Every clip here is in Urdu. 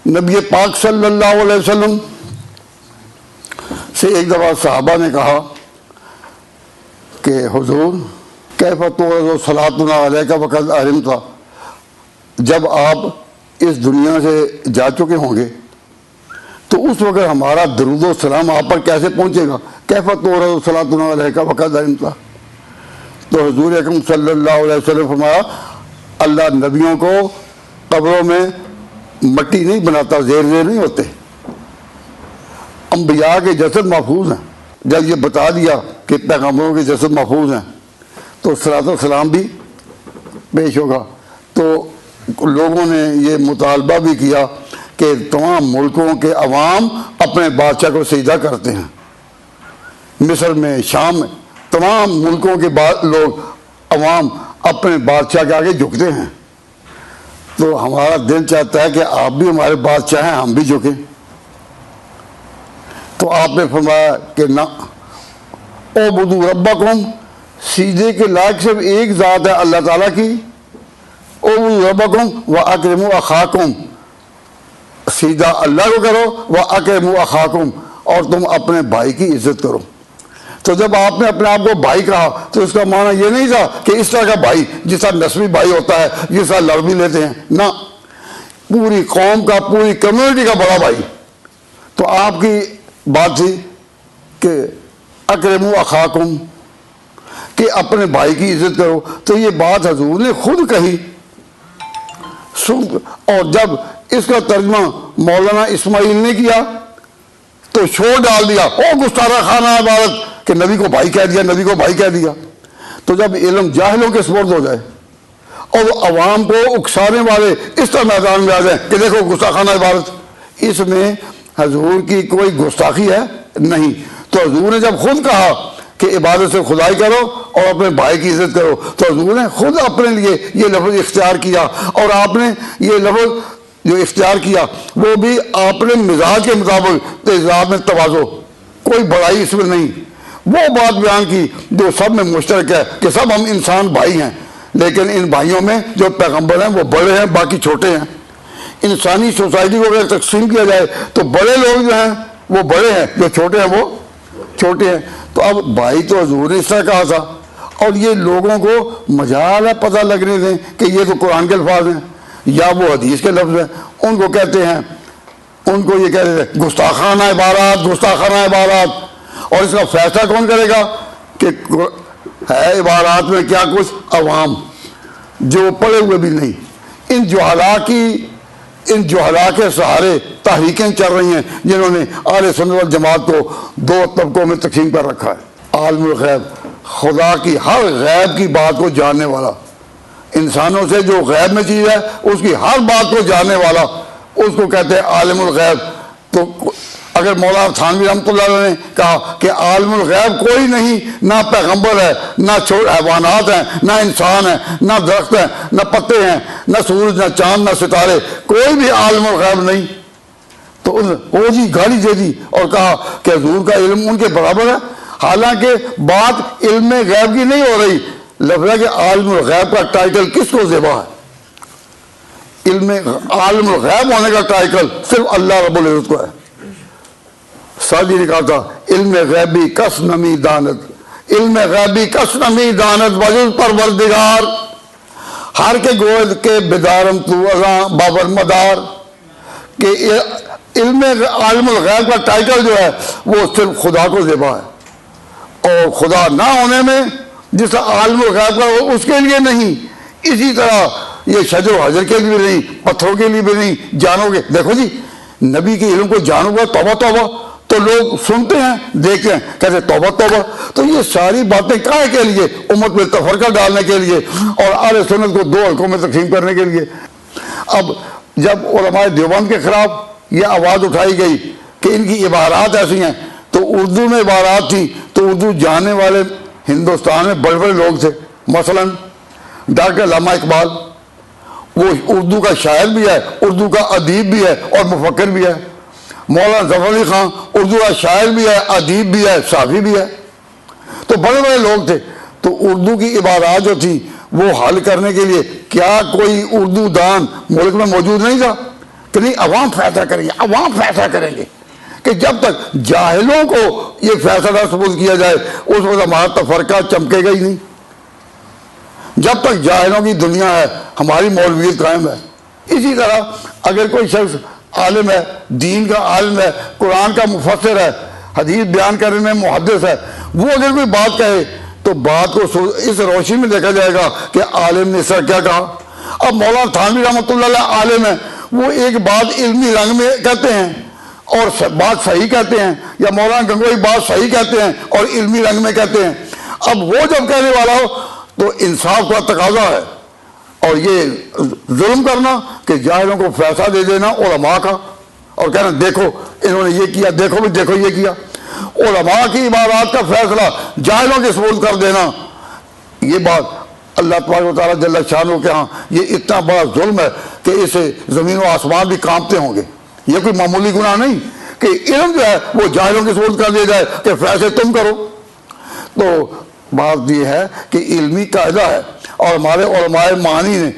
نبی پاک صلی اللہ علیہ وسلم سے ایک دفعہ صحابہ نے کہا کہ حضور کیف تورث صلاتنا علیک وقد علمت، جب آپ اس دنیا سے جا چکے ہوں گے تو اس وقت ہمارا درود و سلام آپ پر کیسے پہنچے گا؟ کیف تورث صلاتنا علیک وقد علمت۔ تو حضور اکرم صلی اللہ علیہ وسلم فرمایا اللہ نبیوں کو قبروں میں مٹی نہیں بناتا، زیر نہیں ہوتے، انبیاء کے جسد محفوظ ہیں۔ جب یہ بتا دیا کہ پیغمبروں کے جسد محفوظ ہیں تو صلاۃ و سلام بھی پیش ہوگا۔ تو لوگوں نے یہ مطالبہ بھی کیا کہ تمام ملکوں کے عوام اپنے بادشاہ کو سجدہ کرتے ہیں، مصر میں، شام میں، تمام ملکوں کے لوگ عوام اپنے بادشاہ کے آگے جھکتے ہیں۔ تو ہمارا دل چاہتا ہے کہ آپ بھی ہمارے بادشاہ ہیں، ہم بھی جھکیں۔ تو آپ نے فرمایا کہ نہ، اعبدوا ربکم، سجدے کے لائق صرف ایک ذات ہے اللہ تعالیٰ کی، اعبدوا ربکم واکرموا اخاکم، سجدہ اللہ کو کرو، واکرموا اخاکم، اور تم اپنے بھائی کی عزت کرو۔ تو جب آپ نے اپنے آپ کو بھائی کہا تو اس کا معنی یہ نہیں تھا کہ اس طرح کا بھائی جس طرح نسبی بھائی ہوتا ہے، جس طرح لڑ بھی لیتے ہیں، نہ، پوری قوم کا، پوری کمیونٹی کا بڑا بھائی۔ تو آپ کی بات تھی کہ اکرموا اخاکم، کہ اپنے بھائی کی عزت کرو۔ تو یہ بات حضور نے خود کہی، اور جب اس کا ترجمہ مولانا اسماعیل نے کیا تو شور ڈال دیا، او گستاخ خانہ عبادت، کہ نبی کو بھائی کہہ دیا، نبی کو بھائی کہہ دیا۔ تو جب علم جاہلوں کے سپرد ہو جائے اور وہ عوام کو اکسانے والے اس طرح میدان میں آ جائیں کہ دیکھو گستاخانہ عبادت، اس میں حضور کی کوئی گستاخی ہے نہیں۔ تو حضور نے جب خود کہا کہ عبادت سے خدائی کرو اور اپنے بھائی کی عزت کرو، تو حضور نے خود اپنے لیے یہ لفظ اختیار کیا، اور آپ نے یہ لفظ جو اختیار کیا وہ بھی آپ نے مزاج کے مطابق، تیزاب میں تواضع، کوئی بڑائی اس میں نہیں، وہ بات بیان کی جو سب میں مشترک ہے کہ سب ہم انسان بھائی ہیں، لیکن ان بھائیوں میں جو پیغمبر ہیں وہ بڑے ہیں، باقی چھوٹے ہیں۔ انسانی سوسائٹی کو اگر تقسیم کیا جائے تو بڑے لوگ جو ہیں وہ بڑے ہیں، جو چھوٹے ہیں وہ چھوٹے ہیں۔ تو اب بھائی تو حضور نے اس طرح کہا تھا، اور یہ لوگوں کو مجال ہے پتہ لگنے دیں کہ یہ تو قرآن کے الفاظ ہیں یا وہ حدیث کے لفظ ہیں۔ ان کو کہتے ہیں، ان کو یہ کہتے ہیں گستاخانہ عبارات، گستاخانہ عبارات۔ اور اس کا فیصلہ کون کرے گا کہ ہے عبارات میں کیا کچھ؟ عوام جو پڑھے ہوئے بھی نہیں۔ ان جہلاء کے سہارے تحریکیں چل رہی ہیں جنہوں نے اہل سنت والجماعت کو دو طبقوں میں تقسیم کر رکھا ہے۔ عالم الغیب، خدا کی ہر غیب کی بات کو جاننے والا، انسانوں سے جو غیب میں چیز ہے اس کی ہر بات کو جاننے والا، اس کو کہتے ہیں عالم الغیب۔ تو اگر مولانا تھانوی رحمۃ اللہ علیہ نے کہا کہ عالم الغیب کوئی نہیں، نہ پیغمبر ہے، نہ حیوانات ہیں، نہ انسان ہیں، نہ درخت ہیں، نہ پتے ہیں، نہ سورج، نہ چاند، نہ ستارے، کوئی بھی عالم الغیب نہیں، تو وہ جی گالی دے دی اور کہا کہ حضور کا علم ان کے برابر ہے۔ حالانکہ بات علم غیب کی نہیں ہو رہی، لفظ ہے کہ عالم الغیب کا ٹائٹل کس کو زیبا ہے؟ عالم الغیب ہونے کا ٹائٹل صرف اللہ رب العزت کو ہے۔ سعدی نے کہا تھا علم غیبی کس نمی دانت، علم غیبی کس نمی دانت وجود پروردگار، ہر کے گوید کے بیدارم تو ازاں بابر مدار۔ کہ علم عالم الغیب کا ٹائٹل جو ہے وہ صرف خدا کو زیبا ہے، اور خدا نہ ہونے میں جس عالم الغیب کا اس کے لیے نہیں، اسی طرح یہ شجر و حجر کے لیے بھی نہیں، پتھروں کے لیے بھی نہیں، جانوں کے۔ دیکھو جی نبی کے علم کو جانو گا، توبہ توبہ، تو لوگ سنتے ہیں، دیکھتے ہیں، کہتے توبہ توبہ۔ تو یہ ساری باتیں کائے کے لیے؟ امت میں تفرقہ ڈالنے کے لیے اور اہل سنت کو دو حلقوں میں تقسیم کرنے کے لیے۔ اب جب علماء دیوبند کے خلاف یہ آواز اٹھائی گئی کہ ان کی عبارات ایسی ہیں، تو اردو میں عبارات تھی، تو اردو جاننے والے ہندوستان میں بڑے بڑے لوگ تھے، مثلا ڈاکٹر علامہ اقبال، وہ اردو کا شاعر بھی ہے، اردو کا ادیب بھی ہے اور مفکر بھی ہے۔ مولانا ظفر علی خان اردو کا شاعر بھی ہے، ادیب بھی ہے، صحافی بھی ہے۔ تو بڑے بڑے لوگ تھے۔ تو اردو کی عبارات جو تھی وہ حل کرنے کے لیے کیا کوئی اردو دان ملک میں موجود نہیں تھا کہ نہیں عوام فیصلہ کریں گے، عوام فیصلہ کریں گے، کہ جب تک جاہلوں کو یہ فیصلہ سپرد کیا جائے اس وقت ہمارا تفرقہ چمکے گا ہی نہیں۔ جب تک جاہلوں کی دنیا ہے ہماری مولویت قائم ہے۔ اسی طرح اگر کوئی شخص عالم ہے، دین کا عالم ہے، قرآن کا مفسر ہے، حدیث بیان کرنے میں محدث ہے، وہ اگر کوئی بات کہے تو بات کو اس روشنی میں دیکھا جائے گا کہ عالم نے اس طرح کیا کہا۔ اب مولانا تھانوی رحمۃ اللہ علیہ عالم ہے، وہ ایک بات علمی رنگ میں کہتے ہیں اور بات صحیح کہتے ہیں، یا مولانا گنگوئی بات صحیح کہتے ہیں اور علمی رنگ میں کہتے ہیں۔ اب وہ جب کہنے والا ہو تو انصاف کا تقاضا ہے، اور یہ ظلم کرنا کہ جاہلوں کو فیصلہ دے دینا علماء کا اور کہنا دیکھو انہوں نے یہ کیا، دیکھو بھی دیکھو یہ کیا، علماء کی عبادات کا فیصلہ جاہلوں کے سپرد کر دینا، یہ بات اللہ تبارک و تعالیٰ جل شانہ کے ہاں یہ اتنا بڑا ظلم ہے کہ اسے زمین و آسمان بھی کانپتے ہوں گے۔ یہ کوئی معمولی گناہ نہیں کہ علم جو ہے وہ جاہلوں کے سپرد کر دیا جائے کہ فیصلے تم کرو۔ تو بات یہ ہے کہ علمی قاعدہ ہے، اور ہمارے علماء معانی نے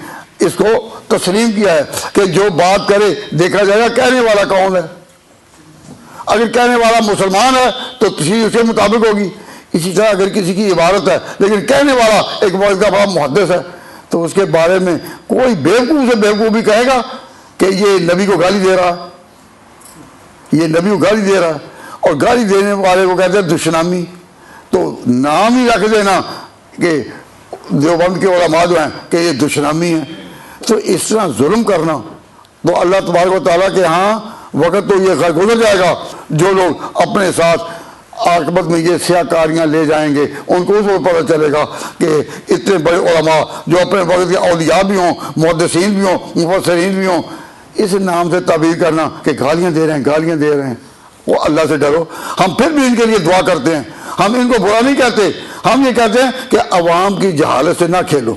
اس کو تسلیم کیا ہے کہ جو بات کرے دیکھا جائے گا کہنے والا کون ہے۔ اگر کہنے والا مسلمان ہے تو تشریح اس کے مطابق ہوگی، اسی طرح اگر کسی کی عبارت ہے لیکن کہنے والا ایک وقت کا بڑا محدث ہے تو اس کے بارے میں کوئی بیوقوف سے بیوقوف بھی کہے گا کہ یہ نبی کو گالی دے رہا ہے، یہ نبی کو گالی دے رہا ہے، اور گالی دینے والے کو کہتے ہیں دشنامی۔ تو نام ہی رکھ دینا کہ دیوبند کے علماء جو ہیں کہ یہ دشنامی ہیں، تو اس طرح ظلم کرنا تو اللہ تبارک و تعالیٰ کے ہاں وقت تو یہ گزر جائے گا، جو لوگ اپنے ساتھ عاقبت میں یہ سیاہ کاریاں لے جائیں گے ان کو اس وقت پتہ چلے گا کہ اتنے بڑے علماء جو اپنے وقت کے اولیاء بھی ہوں، محدثین بھی ہوں، مفسرین بھی ہوں، اس نام سے تعبیر کرنا کہ گالیاں دے رہے ہیں، گالیاں دے رہے ہیں۔ وہ اللہ سے ڈرو۔ ہم پھر بھی ان کے لیے دعا کرتے ہیں، ہم ان کو برا نہیں کہتے، ہم یہ کہتے ہیں کہ عوام کی جہالت سے نہ کھیلو۔